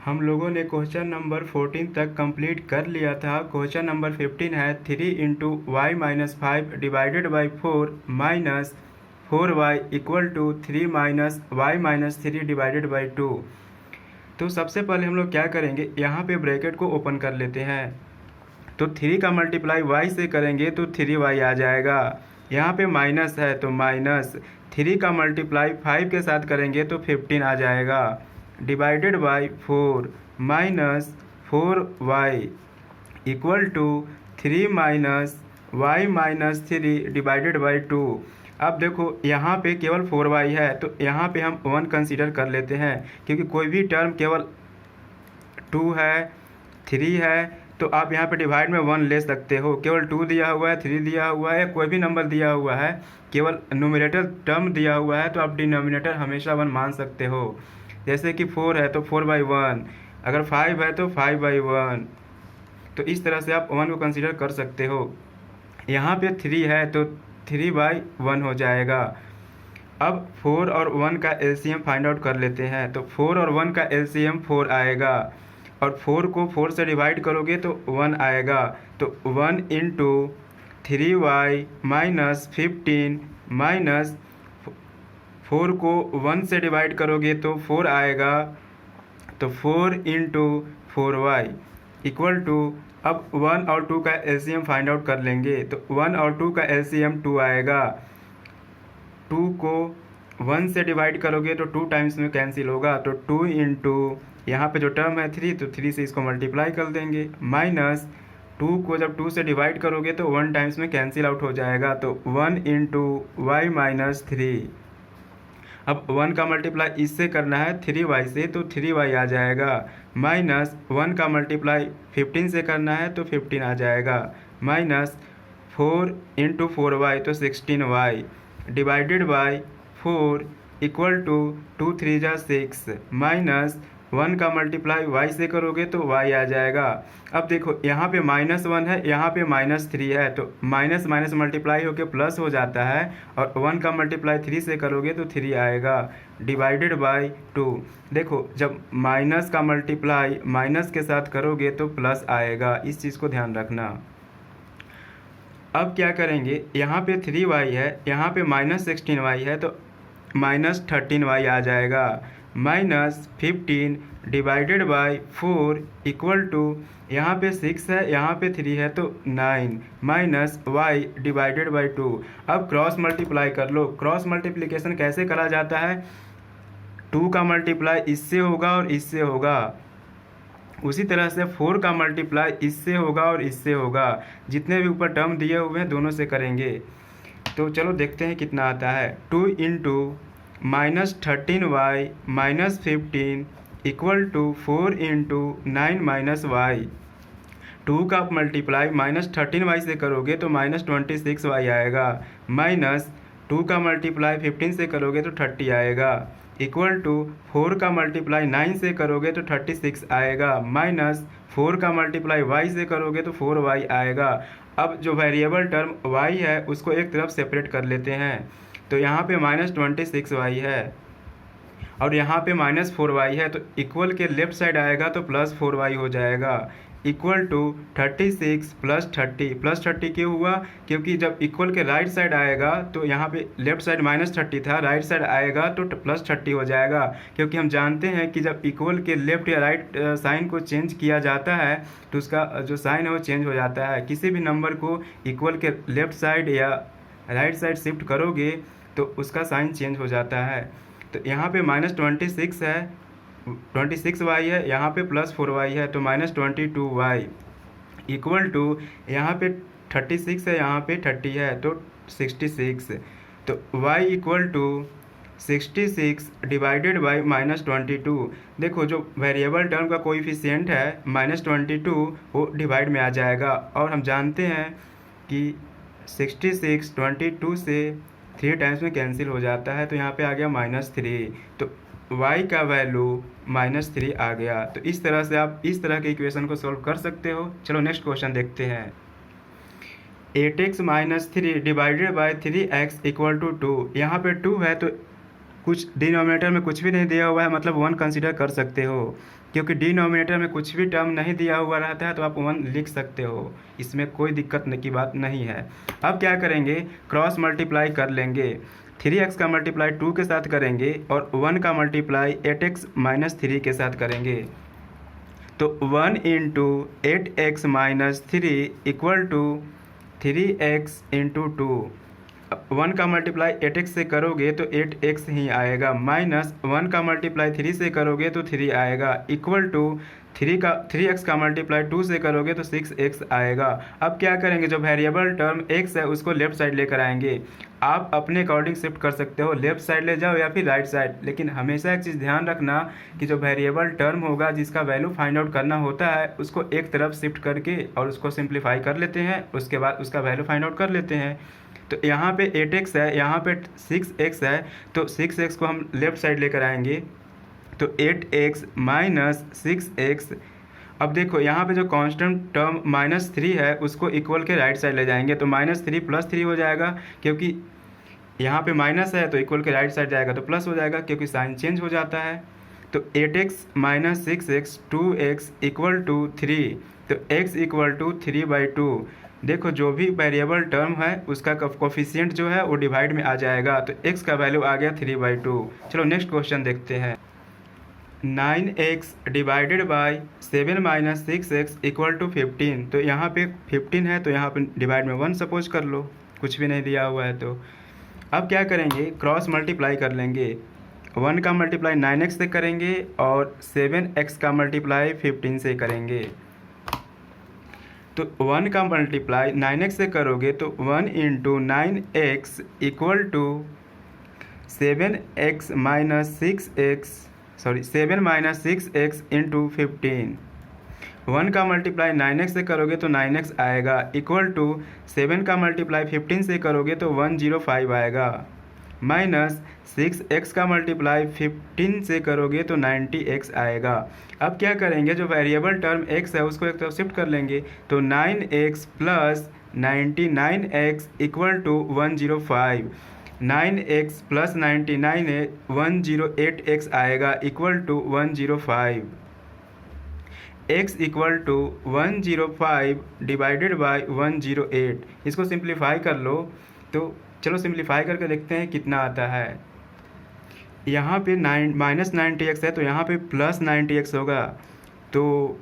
हम लोगों ने क्वेश्चन नंबर 14 तक कंप्लीट कर लिया था। क्वेश्चन नंबर 15 है 3 × y - 5 divided by 4 minus 4y equal to 3 - y - 3 divided by 2। तो सबसे पहले हम लोग क्या करेंगे, यहाँ पे ब्रैकेट को ओपन कर लेते हैं। तो 3 का मल्टीप्लाई y से करेंगे तो 3y आ जाएगा। यहाँ पे माइनस है तो माइनस 3 का मल्टीप्लाई 5 के साथ करेंगे तो 15 आ जाएगा। Divided by 4 minus 4y equal to 3 - y - 3 divided by 2। अब देखो यहाँ पे केवल 4y है तो यहाँ पे हम 1 कंसीडर कर लेते हैं, क्योंकि कोई भी टर्म केवल 2 है 3 है तो आप यहाँ पे डिवाइड में 1 ले सकते हो। केवल 2 दिया हुआ है, 3 दिया हुआ है, कोई भी नंबर दिया हुआ है, केवल न्यूमरेटर टर्म दिया हुआ है तो आप डिनोमिनेटर हमेशा 1 मान सकते हो। जैसे कि 4 है तो 4/1, अगर 5 है तो 5/1। तो इस तरह से आप 1 को कंसीडर कर सकते हो। यहाँ पे 3 है तो 3/1 हो जाएगा। अब 4 और 1 का एलसीएम फाइंड आउट कर लेते हैं। तो 4 और 1 का एलसीएम 4 आएगा और 4 को 4 से डिवाइड करोगे तो 1 आएगा। तो 1 × 3y - 15 माइनस 4 को 1 से डिवाइड करोगे तो 4 आएगा। तो 4 × 4y इक्वल टू, अब 1 और 2 का एलसीएम फाइंड आउट कर लेंगे। तो 1 और 2 का एलसीएम 2 आएगा। 2 को 1 से डिवाइड करोगे तो 2 टाइम्स में कैंसिल होगा। तो 2 × यहाँ पे जो टर्म है 3 तो 3 से इसको मल्टीप्लाई कर देंगे, माइनस 2 को जब 2 से डिवाइड करोगे तो 1 टाइम्स में कैंसिल आउट हो जाएगा। तो 1 × y - 3। अब 1 का मल्टीप्लाई इससे करना है 3y से तो 3y आ जाएगा, माइनस 1 का मल्टीप्लाई 15 से करना है तो 15 आ जाएगा, माइनस 4 × 4y तो 16y divided by 4 equal to 2 × 3 = 6 minus 1 का मल्टीप्लाई y से करोगे तो y आ जाएगा। अब देखो यहाँ पे -1 है, यहाँ पे -3 है तो माइनस माइनस मल्टीप्लाई होकर प्लस हो जाता है और 1 का मल्टीप्लाई 3 से करोगे तो 3 आएगा, डिवाइडेड बाई 2। देखो जब माइनस का मल्टीप्लाई माइनस के साथ करोगे तो प्लस आएगा, इस चीज़ को ध्यान रखना। अब क्या करेंगे, यहाँ पे 3y है, यहाँ पे -16y है तो -13y आ जाएगा, minus 15 divided by 4 equal to, यहाँ पे 6 है, यहाँ पे 3 है तो 9 माइनस y डिवाइडेड बाई 2। अब क्रॉस मल्टीप्लाई कर लो। क्रॉस मल्टीप्लिकेशन कैसे करा जाता है, 2 का मल्टीप्लाई इससे होगा और इससे होगा, उसी तरह से 4 का मल्टीप्लाई इससे होगा और इससे होगा। जितने भी ऊपर टर्म दिए हुए हैं दोनों से करेंगे। तो चलो देखते हैं कितना आता है। 2 × -13y - 15 इक्वल टू 4 × 9 - y। 2 का मल्टीप्लाई -13y से करोगे तो -26y आएगा, माइनस 2 का मल्टीप्लाई 15 से करोगे तो 30 आएगा, इक्वल टू 4 का मल्टीप्लाई 9 से करोगे तो 36 आएगा, माइनस 4 का मल्टीप्लाई y से करोगे तो 4y आएगा। अब जो वेरिएबल टर्म y है उसको एक तरफ सेपरेट कर लेते हैं। तो यहाँ पे -26y है और यहाँ पे -4y है तो इक्वल के लेफ्ट साइड आएगा तो +4y हो जाएगा, इक्वल टू 36 + 30। +30 क्यों हुआ, क्योंकि जब इक्वल के राइट साइड आएगा तो यहाँ पे लेफ्ट साइड -30 था, राइट साइड आएगा तो +30 हो जाएगा। क्योंकि हम जानते हैं कि जब इक्वल के लेफ्ट या राइट साइन को चेंज किया जाता है तो उसका जो साइन है वो चेंज हो जाता है। किसी भी नंबर को इक्वल के लेफ्ट साइड या राइट साइड शिफ्ट करोगे तो उसका साइन चेंज हो जाता है। तो यहाँ पे -26 है, 26y है, यहाँ पे +4y है तो -22y इक्वल टू, यहाँ पे 36 है, यहाँ पे 30 है तो 66। तो y equal to 66 divided by -22। देखो जो वेरिएबल टर्म का कोएफिशिएंट है -22 वो डिवाइड में आ जाएगा और हम जानते हैं कि 66 22 से 3 टाइम्स में कैंसिल हो जाता है तो यहाँ पे आ गया -3। तो y का वैल्यू -3 आ गया। तो इस तरह से आप इस तरह के इक्वेशन को सॉल्व कर सकते हो। चलो नेक्स्ट क्वेश्चन देखते हैं। 8x - 3 divided by 3x equal to 2। यहाँ पे 2 है तो कुछ डिनोमिनेटर में कुछ भी नहीं दिया हुआ है, मतलब 1 कंसीडर कर सकते हो, क्योंकि डिनोमिनेटर में कुछ भी टर्म नहीं दिया हुआ रहता है तो आप 1 लिख सकते हो, इसमें कोई दिक्कत की बात नहीं है। अब क्या करेंगे, क्रॉस मल्टीप्लाई कर लेंगे। 3x का मल्टीप्लाई 2 के साथ करेंगे और 1 का मल्टीप्लाई 8x माइनस 3 के साथ करेंगे। तो 1 into 8x minus 3 equal to 3x into 2। 1 का मल्टीप्लाई 8x से करोगे तो 8x ही आएगा, माइनस 1 का मल्टीप्लाई 3 से करोगे तो 3 आएगा, इक्वल टू 3x का मल्टीप्लाई 2 से करोगे तो 6x आएगा। अब क्या करेंगे, जो वेरिएबल टर्म x है उसको लेफ्ट साइड लेकर आएंगे। आप अपने अकॉर्डिंग शिफ्ट कर सकते हो, लेफ्ट साइड ले जाओ या फिर राइट साइड, लेकिन हमेशा एक चीज़ ध्यान रखना कि जो वेरिएबल टर्म होगा जिसका वैल्यू फाइंड आउट करना होता है उसको एक तरफ शिफ्ट करके और उसको सिंप्लीफाई कर लेते हैं, उसके बाद उसका वैल्यू फाइंड आउट कर लेते हैं। तो यहाँ पे 8x है, यहाँ पे 6x है, तो 6x को हम लेफ्ट साइड लेकर आएंगे तो 8x माइनस 6x। अब देखो यहाँ पे जो कांस्टेंट टर्म -3 है उसको इक्वल के राइट साइड ले जाएंगे, तो -3 + 3 हो जाएगा, क्योंकि यहाँ पे माइनस है तो इक्वल के राइट साइड जाएगा तो प्लस हो जाएगा, क्योंकि साइन चेंज हो जाता है। तो 8x minus 6x 2x equal to 3, तो x इक्वल टू 3/2। देखो जो भी वेरिएबल टर्म है उसका कोफिशिएंट जो है वो डिवाइड में आ जाएगा, तो x का वैल्यू आ गया 3/2। चलो नेक्स्ट क्वेश्चन देखते हैं। 9x divided by 7 minus 6x equal to 15। तो यहाँ पे 15 है तो यहाँ पे डिवाइड में 1 सपोज कर लो, कुछ भी नहीं दिया हुआ है। तो अब क्या करेंगे, क्रॉस मल्टीप्लाई कर लेंगे। 1 का मल्टीप्लाई 9x से करेंगे और 7x का मल्टीप्लाई 15 से करेंगे। तो 1 का मल्टीप्लाई 9x से करोगे तो 1 into 9x equal to 7x minus 7 minus 6x into 15। 1 का मल्टीप्लाई 9x से करोगे तो 9x आएगा, इक्वल टू 7 का मल्टीप्लाई 15 से करोगे तो 105 आएगा, माइनस 6x का मल्टीप्लाई 15 से करोगे तो 90x आएगा। अब क्या करेंगे, जो वेरिएबल टर्म x है उसको एक तरफ शिफ्ट कर लेंगे, तो 9x plus 99x equal to 105। 9x plus 99 है 108x आएगा, equal to 105। x equal to 105 divided by 108। इसको सिंप्लीफाई कर लो, तो चलो सिंप्लीफाई करके देखते हैं कितना आता है। यहाँ पे माइनस 90x है तो यहाँ पे प्लस 90x होगा, तो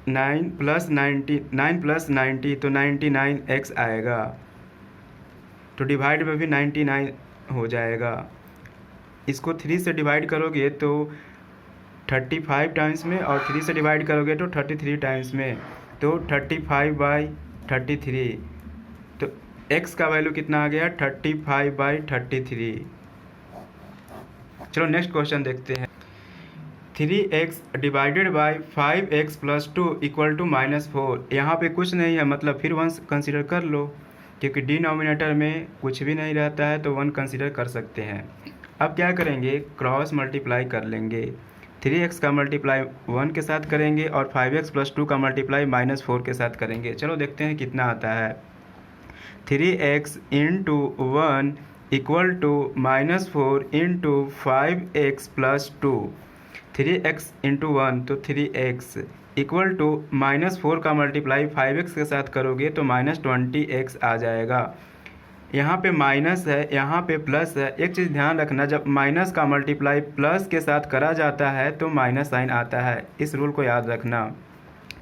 9 प्लस 90 तो 99x आएगा, तो डिवाइड में भी 99 हो जाएगा। इसको 3 से डिवाइड करोगे तो 35 टाइम्स में, और 3 से डिवाइड करोगे तो 33 टाइम्स में, तो 35/33। तो x का वैल्यू कितना आ गया, 35/33। चलो नेक्स्ट क्वेश्चन देखते हैं। 3x divided by 5x plus 2 equal to -4। यहाँ पे कुछ नहीं है, मतलब फिर 1 कंसिडर कर लो, क्योंकि डिनोमिनेटर में कुछ भी नहीं रहता है तो 1 कंसिडर कर सकते हैं। अब क्या करेंगे, क्रॉस मल्टीप्लाई कर लेंगे। 3x का मल्टीप्लाई 1 के साथ करेंगे और 5x प्लस 2 का मल्टीप्लाई -4 के साथ करेंगे। चलो देखते हैं कितना आता है। 3x into 1 equal to -4 into 5x plus 2। 3x into 1 तो 3x इक्वल टू -4 का मल्टीप्लाई 5x के साथ करोगे तो -20x आ जाएगा। यहाँ पे माइनस है, यहाँ पे प्लस है। एक चीज़ ध्यान रखना, जब माइनस का मल्टीप्लाई प्लस के साथ करा जाता है तो माइनस साइन आता है, इस रूल को याद रखना।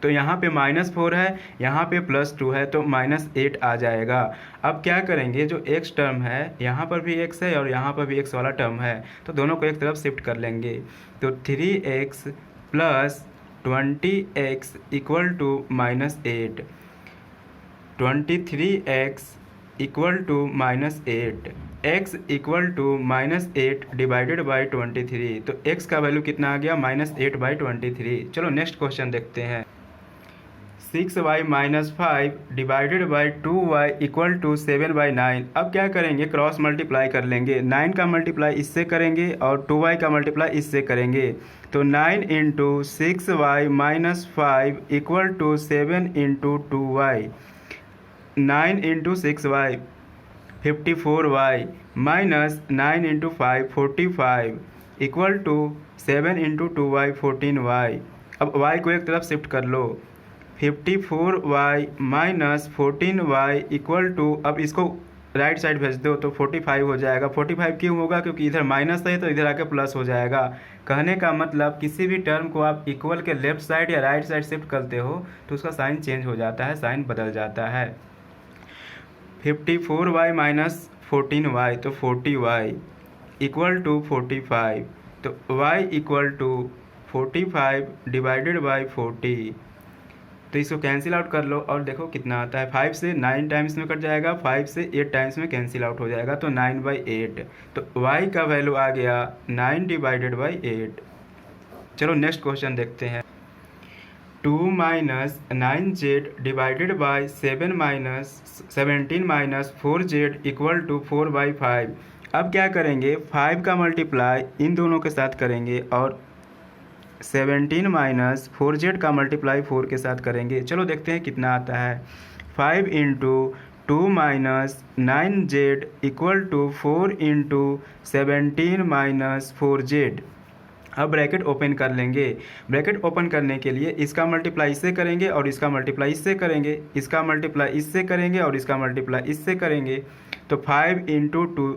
तो यहाँ पे -4 है, यहाँ पे +2 है तो -8 आ जाएगा। अब क्या करेंगे, जो x टर्म है यहाँ पर भी x है और यहाँ पर भी x वाला टर्म है, तो दोनों को एक तरफ शिफ्ट कर लेंगे। तो 3x plus 20x equal to -8। 23x equal to -8। x equal to -8 divided by 23। तो x का वैल्यू कितना आ गया, -8/23। चलो नेक्स्ट क्वेश्चन देखते हैं। 6y minus 5 divided by 2y equal to 7/9। अब क्या करेंगे, क्रॉस मल्टीप्लाई कर लेंगे। 9 का मल्टीप्लाई इससे करेंगे और 2y का मल्टीप्लाई इससे करेंगे। तो 9 into 6y minus 5 equal to 7 into 2y। 9 into 6y 54y minus 9 into 5 45 equal to 7 into 2y 14y। अब y को एक तरफ शिफ्ट कर लो, 54y minus 14y equal to, अब इसको राइट साइड भेज दो तो 45 हो जाएगा। 45 क्यों होगा? क्योंकि इधर माइनस है तो इधर आके प्लस हो जाएगा। कहने का मतलब किसी भी टर्म को आप इक्वल के लेफ्ट साइड या राइट साइड शिफ्ट करते हो तो उसका साइन चेंज हो जाता है, साइन बदल जाता है। 54y माइनस 14y तो 40y इक्वल टू 45, तो y equal to 45 divided by 40। तो इसको कैंसिल आउट कर लो और देखो कितना आता है। 5 से 9 टाइम्स में कट जाएगा, 5 से 8 टाइम्स में कैंसिल आउट हो जाएगा, तो 9/8। तो y का वैल्यू आ गया 9 डिवाइडेड बाई 8। चलो नेक्स्ट क्वेश्चन देखते हैं। 2 minus 9z divided by 17 minus 4z equal to 4/5। अब क्या करेंगे, 5 का मल्टीप्लाई इन दोनों के साथ करेंगे और 17 माइनस 4z का मल्टीप्लाई 4 के साथ करेंगे। चलो देखते हैं कितना आता है। 5 into 2 minus 9z equal to 4 into 17 minus 4z। अब ब्रैकेट ओपन कर लेंगे। ब्रैकेट ओपन करने के लिए इसका मल्टीप्लाई इससे करेंगे और इसका मल्टीप्लाई इससे करेंगे, इसका मल्टीप्लाई इससे करेंगे और इसका मल्टीप्लाई इससे करेंगे। तो 5 into 2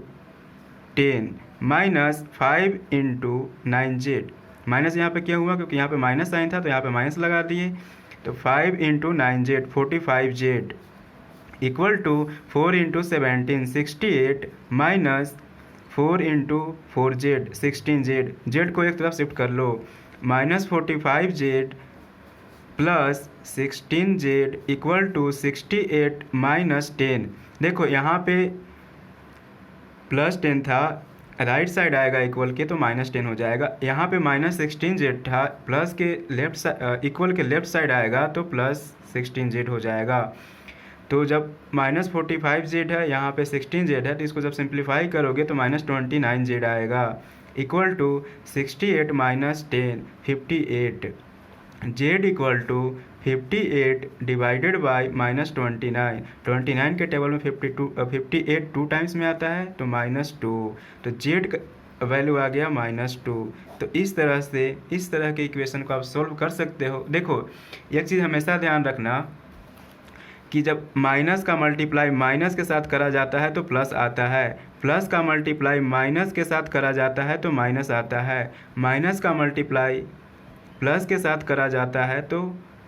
10 minus 5 into 9z। Minus यहाँ पे क्या हुआ? क्योंकि यहाँ पे माइनस साइन था तो यहाँ पे माइनस लगा दिए। तो 5 into 9z 45z equal to 4 into 17 68 minus 4 into 4z 16z। z को एक तरफ शिफ्ट कर लो, minus 45z plus 16z equal to 68 minus 10। देखो यहाँ पे प्लस 10 था, राइट साइड आएगा इक्वल के तो माइनस 10 हो जाएगा। यहाँ पे माइनस 16z था, प्लस के लेफ्ट साइड इक्वल के लेफ्ट साइड आएगा तो प्लस 16z हो जाएगा। तो जब माइनस 45z है, यहाँ पे 16z है, तो इसको जब सिंप्लीफाई करोगे तो माइनस 29z आएगा equal to 68 minus 10 58। z equal to 58 divided by minus 29 के टेबल में 58 टू टाइम्स में आता है तो माइनस 2, तो z का वैल्यू आ गया माइनस 2। तो इस तरह से इस तरह के इक्वेशन को आप सोल्व कर सकते हो। देखो एक चीज़ हमेशा ध्यान रखना कि जब माइनस का मल्टीप्लाई माइनस के साथ करा जाता है तो प्लस आता है, प्लस का मल्टीप्लाई माइनस के साथ करा जाता है तो माइनस आता है, माइनस का मल्टीप्लाई प्लस के साथ करा जाता है तो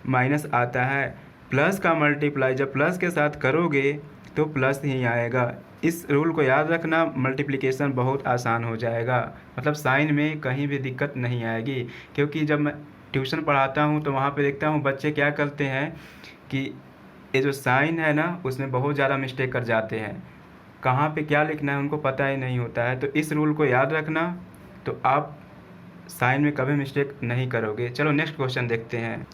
माइनस आता है, प्लस का मल्टीप्लाई जब प्लस के साथ करोगे तो प्लस ही आएगा। इस रूल को याद रखना, मल्टीप्लिकेशन बहुत आसान हो जाएगा, मतलब साइन में कहीं भी दिक्कत नहीं आएगी। क्योंकि जब मैं ट्यूशन पढ़ाता हूँ तो वहाँ पे देखता हूँ बच्चे क्या करते हैं कि ये जो साइन है ना उसमें बहुत ज़्यादा मिस्टेक कर जाते हैं, कहाँ पे क्या लिखना है उनको पता ही नहीं होता है। तो इस रूल को याद रखना तो आप साइन में कभी मिस्टेक नहीं करोगे। चलो नेक्स्ट क्वेश्चन देखते हैं।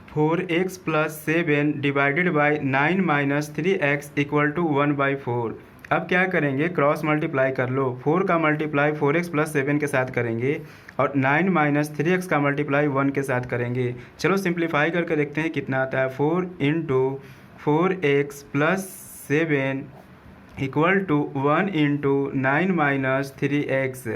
4x plus 7 divided by 9 minus 3x equal to 1/4। अब क्या करेंगे, क्रॉस मल्टीप्लाई कर लो। 4 का मल्टीप्लाई 4x प्लस 7 के साथ करेंगे और 9 माइनस 3x का मल्टीप्लाई 1 के साथ करेंगे। चलो सिंप्लीफाई करके देखते हैं कितना आता है। 4 into 4x plus 7 equal to 1 into 9 minus 3x।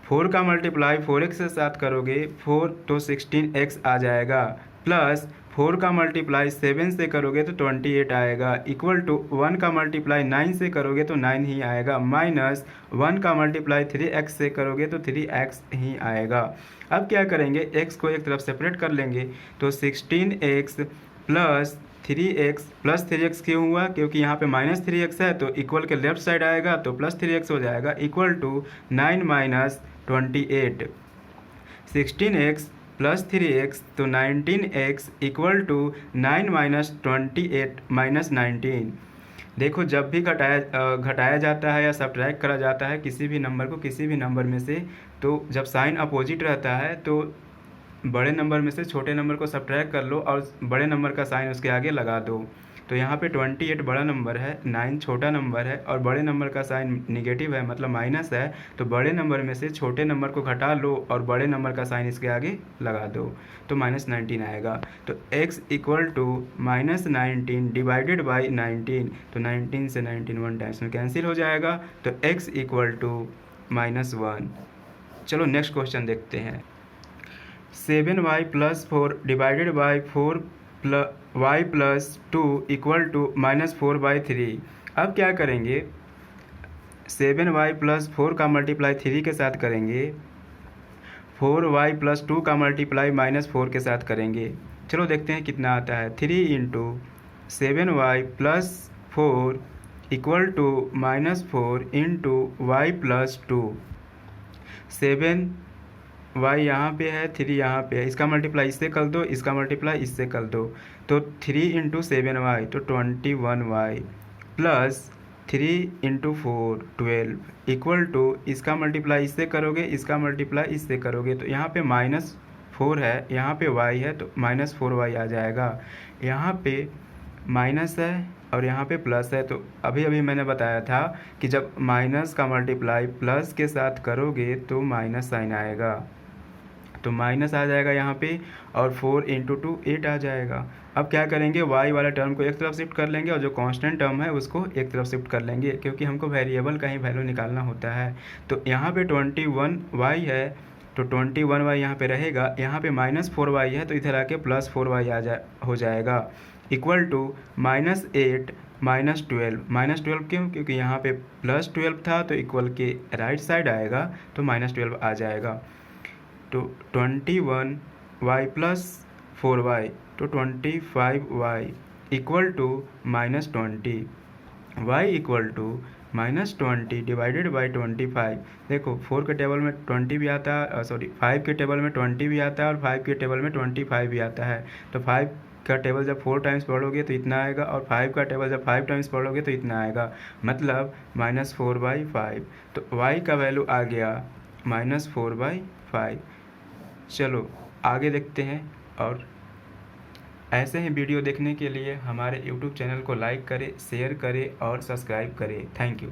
4 का मल्टीप्लाई 4x के साथ करोगे 4 तो 16x आ जाएगा, प्लस 4 का मल्टीप्लाई 7 से करोगे तो 28 आएगा, इक्वल टू 1 का मल्टीप्लाई 9 से करोगे तो 9 ही आएगा, माइनस 1 का मल्टीप्लाई 3x से करोगे तो 3x ही आएगा। अब क्या करेंगे, x को एक तरफ सेपरेट कर लेंगे तो 16x प्लस 3x क्यों हुआ, क्योंकि यहाँ पे माइनस 3x है तो इक्वल के लेफ्ट साइड आएगा तो प्लस 3x हो जाएगा, equal to 9 minus 28। 16x plus 3x तो 19x equal to 9 minus 28 minus 19। देखो जब भी घटाया जाता है या सब्ट्रैक्ट करा जाता है किसी भी नंबर को किसी भी नंबर में से, तो जब साइन अपोजिट रहता है तो बड़े नंबर में से छोटे नंबर को सब्ट्रैक्ट कर लो और बड़े नंबर का साइन उसके आगे लगा दो। तो यहाँ पे 28 बड़ा नंबर है, 9 छोटा नंबर है और बड़े नंबर का साइन निगेटिव है मतलब माइनस है। तो बड़े नंबर में से छोटे नंबर को घटा लो और बड़े नंबर का साइन इसके आगे लगा दो, तो -19 आएगा। तो x equal to -19 divided by 19, तो 19 से 19 1 टाइम्स में कैंसिल हो जाएगा, तो x इक्वल टू -1। चलो नेक्स्ट क्वेश्चन देखते हैं। 7y + 4 divided by 4y + 2 equal to -4/3। अब क्या करेंगे, 7y + 4 का मल्टीप्लाई 3 के साथ करेंगे, 4y + 2 का मल्टीप्लाई -4 के साथ करेंगे। चलो देखते हैं कितना आता है। 3 × 7y + 4 equal to -4 × y + 2। 7y यहाँ पे है, 3 यहाँ पे है, इसका मल्टीप्लाई इससे कर दो, इसका मल्टीप्लाई इससे कर दो, तो 3 × 7y तो 21y प्लस 3 × 4 12 इक्वल टू इसका मल्टीप्लाई इससे करोगे, इसका मल्टीप्लाई इससे करोगे, तो यहाँ पे -4 है, यहाँ पे y है तो -4y आ जाएगा। यहाँ पे माइनस है और यहाँ पे प्लस है, तो अभी मैंने बताया था कि जब माइनस का मल्टीप्लाई प्लस के साथ करोगे तो माइनस साइन आएगा, तो माइनस आ जाएगा यहाँ पे, और 4 × 2 8 आ जाएगा। अब क्या करेंगे, y वाला टर्म को एक तरफ शिफ्ट कर लेंगे और जो कांस्टेंट टर्म है उसको एक तरफ शिफ्ट कर लेंगे, क्योंकि हमको वेरिएबल का ही वैल्यू निकालना होता है। तो यहाँ पे 21y है, तो 21y यहाँ पे रहेगा, यहाँ पे -4y है तो इधर आके +4y हो जाएगा, इक्वल टू -8 -12 क्यों, क्योंकि यहाँ पे +12 था तो इक्वल के राइट साइड आएगा तो -12 आ जाएगा। तो 21y + 4y तो 25y equal to -20, y equal to -20 divided by 25। देखो 4 के टेबल में 20 भी आता है, 5 के टेबल में 20 भी आता है और 5 के टेबल में 25 भी आता है। तो 5 का टेबल जब 4 टाइम्स पढ़ोगे तो इतना आएगा, और 5 का टेबल जब 5 टाइम्स पढ़ोगे तो इतना आएगा, मतलब -4/5। तो y का वैल्यू आ गया -4/5। चलो आगे देखते हैं, और ऐसे ही वीडियो देखने के लिए हमारे YouTube चैनल को लाइक करें, शेयर करें और सब्सक्राइब करें। Thank you.